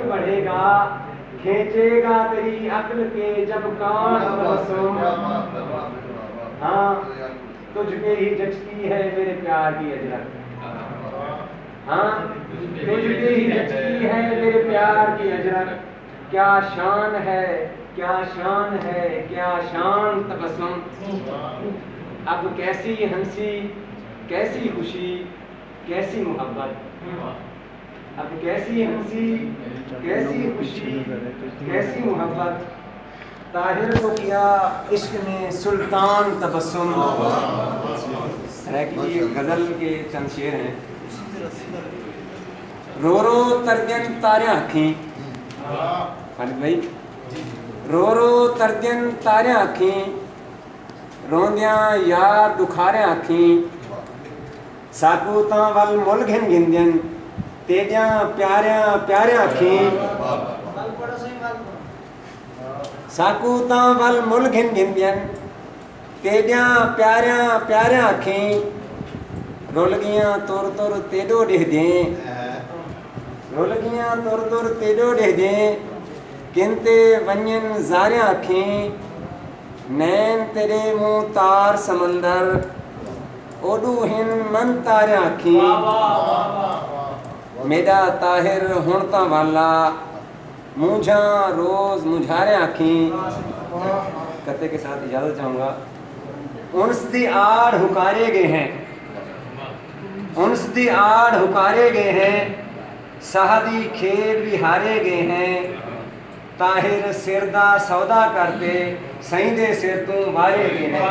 बढ़ेगा, खींचेगा तेरी अक्ल के जब कान तबस्सुम। हाँ, तुझ पे ही जचती है मेरे प्यार की अजरक। हाँ, तुझ पे ही जचती है मेरे प्यार की अजरक। क्या शान है, क्या शान है, क्या शान तबस्सुम। अब कैसी हंसी, कैसी खुशी, कैसी मोहब्बत। अब कैसी हंसी, कैसी खुशी, कैसी मोहब्बत। ताहिर को किया इश्क में सुल्तान तबस्सुम। की गजल के चंद शेर हैं। रो रो तरजन तारे आँखी, खालिद भाई, रो रो तरजन तारे आँखी, रोंदिया यार दुखारे आँखी। साकूतां वल मुल घिन घिंदियन तेजा प्यारिया प्यारिया आँखी। साकूतां वल मुल घिन घिंदियन तेजा प्यारिया प्यारिया आँखी। रुल गियां तुर तुर तेडो डिहदें, रुल गियां तुर तुर तेडो डिहदें किनते वंजन ज़ारिया आँखी। नैन तेरे मुँह तार समंदर ओडू हिन मन तारिया आँखी। मेरा ताहिर हुण तां वाला मुझा रोज मुझारे आँखी। कते के साथ इजाजत चाहूँगा। उनस दी आड़ हुकारे गए हैं, उनस दी आड़ हुकारे गए हैं, साहदी खेल भी हारे गए हैं। ताहिर सिर दा सौदा करते सही दे सिर तू मारे गए हैं।